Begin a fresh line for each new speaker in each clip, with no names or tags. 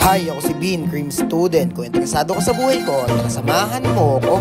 Hi, ako si Bean, Cream Student. Kung interesado ka sa buhay ko, samahan mo ko.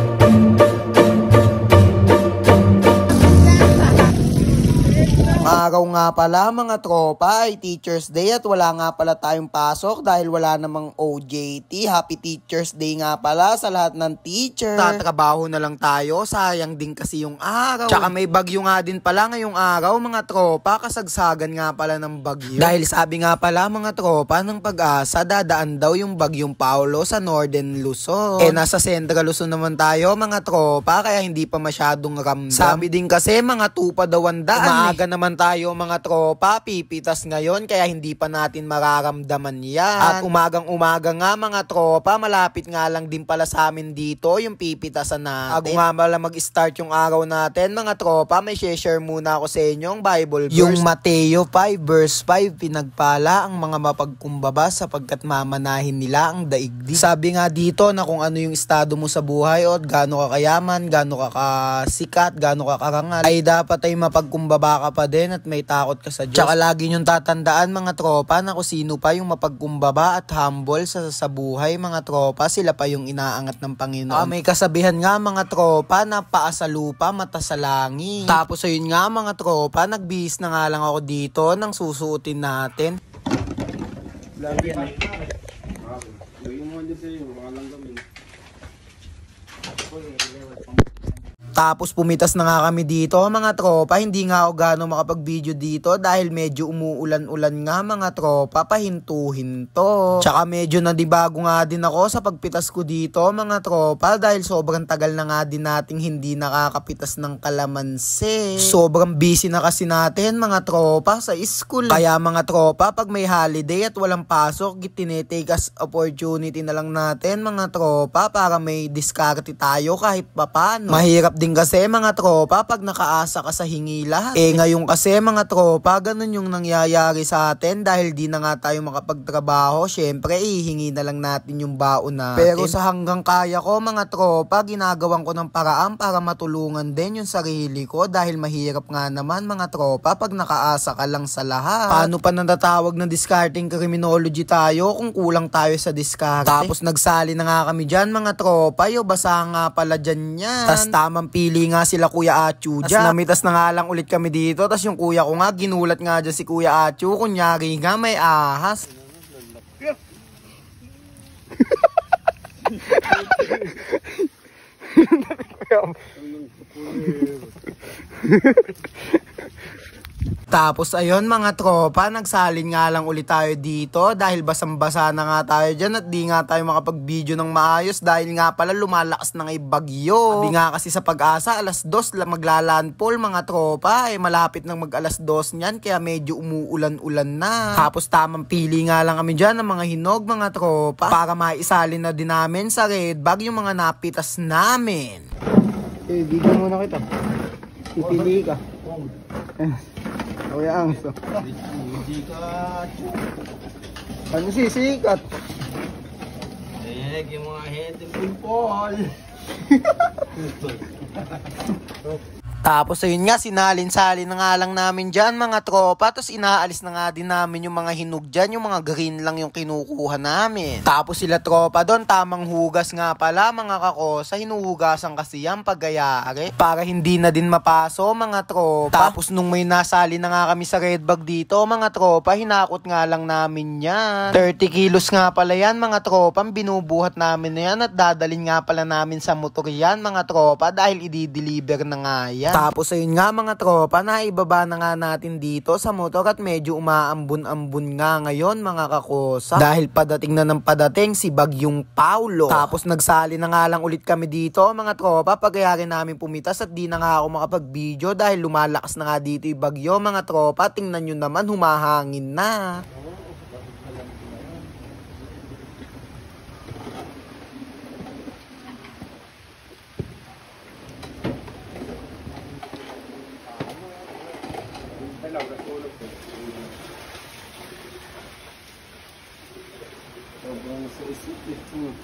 Araw nga pala mga tropa ay Teacher's Day at wala nga pala tayong pasok dahil wala namang OJT. Happy Teacher's Day nga pala sa lahat ng teacher. Tatrabaho na lang tayo, sayang din kasi yung araw. Tsaka may bagyo nga din pala ngayong araw mga tropa, kasagsagan nga pala ng bagyo. Dahil sabi nga pala mga tropa ng Pag-asa, dadaan daw yung bagyong Paulo sa Northern Luzon. Nasa Central Luzon naman tayo mga tropa, kaya hindi pa masyadong ramdam. Sabi din kasi mga 2 pa daw ang daan. Maaga naman tayo mga tropa, pipitas ngayon kaya hindi pa natin mararamdaman yan. At umagang-umaga nga mga tropa, malapit nga lang din pala sa amin dito yung pipitasan natin. Bago nga pala mag-start yung araw natin mga tropa, may share muna ako sa inyo yung Bible verse. Yung Mateo 5 verse 5, pinagpala ang mga mapagkumbaba sapagkat mamanahin nila ang daigdig. Sabi nga dito na kung ano yung estado mo sa buhay o gaano ka kayaman, gaano ka kasikat, gaano ka karangal, ay dapat ay mapagkumbaba ka pa din at may takot ka sa Diyos. Tsaka lagi nyong tatandaan mga tropa na kung sino pa yung mapagkumbaba at humble sa buhay mga tropa, sila pa yung inaangat ng Panginoon. May kasabihan nga mga tropa na paa sa lupa, mata sa langit. Tapos ayun nga mga tropa, nagbihis na nga lang ako dito ng susuotin natin. Lagi yan. Tapos pumitas na nga kami dito mga tropa, hindi nga ako gano'ng makapag-video dito dahil medyo umuulan-ulan nga mga tropa, pahinto-hinto. Tsaka medyo nadibago nga din ako sa pagpitas ko dito mga tropa dahil sobrang tagal na nga din nating hindi nakakapitas ng kalamansi. Sobrang busy na kasi natin mga tropa sa school. Kaya mga tropa, pag may holiday at walang pasok, tinitake as opportunity na lang natin mga tropa para may diskarte tayo kahit papano. Mahirap din kasi mga tropa pag nakaasa ka sa hingi lahat. Ngayon kasi mga tropa, ganun yung nangyayari sa atin dahil di na nga tayo makapagtrabaho. Syempre, ihingi na lang natin yung baon natin. Pero sa hanggang kaya ko mga tropa, ginagawan ko ng paraan para matulungan din yung sarili ko dahil mahirap nga naman mga tropa pag nakaasa ka lang sa lahat. Paano pa natatawag na discarding criminology tayo kung kulang tayo sa diskarte? Tapos nagsali na nga kami dyan mga tropa, basa nga pala dyan yan. Tas tamang pili nga sila Kuya Achu dyan. Tas namitas na nga lang ulit kami dito. Tas yung kuya ko nga, ginulat nga dyan si Kuya Achu. Kunyari nga may ahas. Tapos ayun mga tropa, nagsalin nga lang ulit tayo dito dahil basang-basa na nga tayo dyan at di nga tayo makapag-video ng maayos dahil nga pala lumalakas na nga yung bagyo. Sabi nga kasi sa Pag-asa, 2:00 lang maglalandfall mga tropa, malapit nang mag 2:00 niyan kaya medyo umuulan-ulan na. Tapos tamang pili nga lang kami dyan ng mga hinog mga tropa para maisalin na din namin sa red bag yung mga napitas namin. Video muna kita. Pipili ka. Kuya Angso. Ano sisikat? Yung mga head and pulpol. Tapos ayun nga, sinalin-salin na nga lang namin dyan mga tropa. Tapos inaalis na nga din namin yung mga hinog dyan. Yung mga green lang yung kinukuha namin. Tapos sila tropa doon, tamang hugas nga pala mga kakosa. Hinuhugasan kasi yan paggayari para hindi na din mapaso mga tropa. Tapos nung may nasali na nga kami sa red bag dito mga tropa, hinakot nga lang namin yan. 30 kilos nga pala yan mga tropa. Binubuhat namin na yan at dadalhin nga pala namin sa motor yan mga tropa dahil i-deliver na nga yan. Tapos ayun nga mga tropa, naibaba na nga natin dito sa motor at medyo umaambun-ambun nga ngayon mga kakosa. Dahil padating na ng padating si Bagyong Paulo. Tapos nagsali na nga lang ulit kami dito mga tropa, pagkayari namin pumitas at di na nga ako makapag-video dahil lumalakas na nga dito yung bagyo mga tropa. Tingnan nyo naman, humahangin na. Sobrang sa isip ito.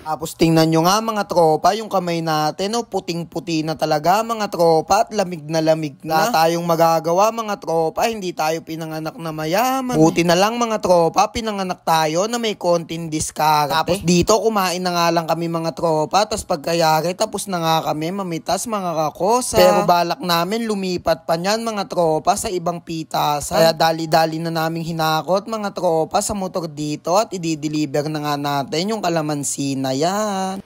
Tapos tingnan nyo nga mga tropa, yung kamay natin, puting-puti na talaga mga tropa at lamig na lamig na. Wala tayong magagawa mga tropa, hindi tayo pinanganak na mayaman. Buti na lang mga tropa, pinanganak tayo na may konting diskarte. Tapos dito kumain na nga lang kami mga tropa, tapos pagkayari tapos na nga kami mamitas mga kakosa. Pero balak namin lumipat pa niyan mga tropa sa ibang pitasan. Kaya dali-dali na naming hinakot mga tropa sa motor dito at i-deliver na nga natin yung kalamansi na yan.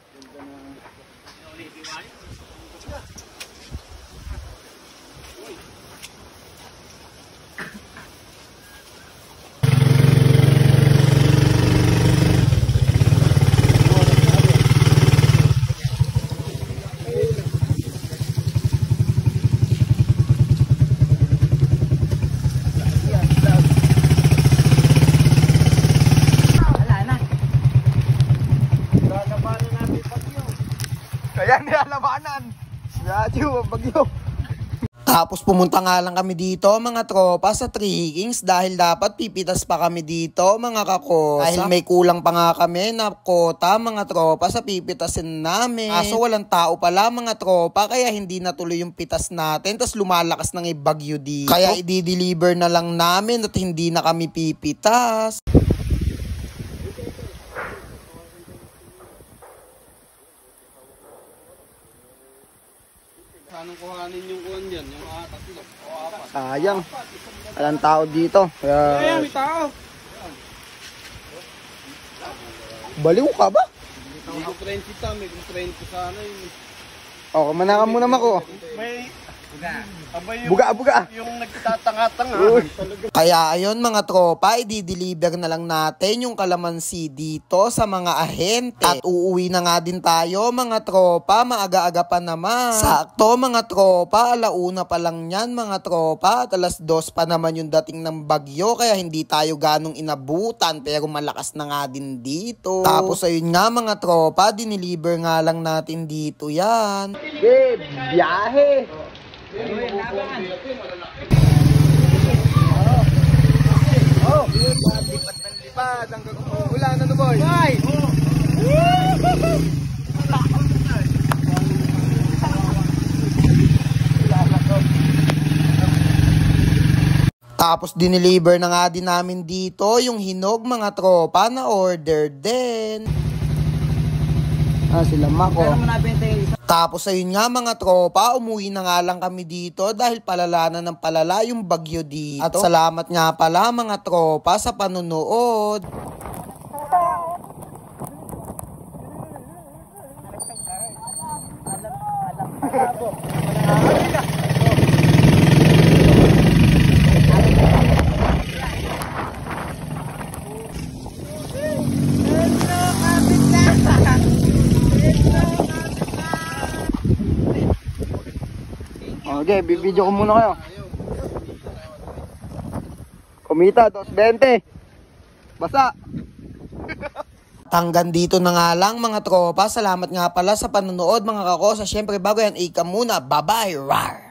Kaya nilalabanan. Radyo, bagyo.
Tapos pumunta nga lang kami dito mga tropa sa Three Kings dahil dapat pipitas pa kami dito mga kakosa. Dahil may kulang pa nga kami na kota mga tropa sa pipitasin namin. Kaso walang tao pala mga tropa kaya hindi natuloy yung pitas natin. Tapos lumalakas ng ibagyo dito. Kaya i-deliver na lang namin at hindi na kami pipitas.
Anong kuhanin yung kuhan dyan? Yung tatlo o apat?
Sayang. Walang tao dito.
Kaya may tao.
Baliw ka ba?
May kumprensi ta, may kumprensi sana yun.
O, manakan mo naman ko.
May
Buga.
Yung nagtatanga-tanga.
Kaya ayun mga tropa, i-deliver na lang natin yung kalamansi dito sa mga ahente. At uuwi na nga din tayo mga tropa, maaga-aga pa naman. Sakto mga tropa, 1:00 pa lang yan mga tropa. At 2:00 pa naman yung dating ng bagyo, kaya hindi tayo ganong inabutan. Pero malakas na nga din dito. Tapos ayun nga mga tropa, dineliver nga lang natin dito yan.
Biyahe! Lipad hanggang ulan ano boy? Boy!
Tapos dineliver na nga din namin dito yung hinog mga tropa na order din. Sila Mako. Tapos ayun nga mga tropa, umuwi na nga lang kami dito dahil palala na ng palala yung bagyo dito. At salamat nga pala mga tropa sa panunood.
Okay, bibidyo ko muna kayo. Kumita, 220. Basa.
Hanggang dito na nga lang mga tropa. Salamat nga pala sa panonood mga kakosa. Siyempre bago yan, ika muna. Bye-bye. Rar!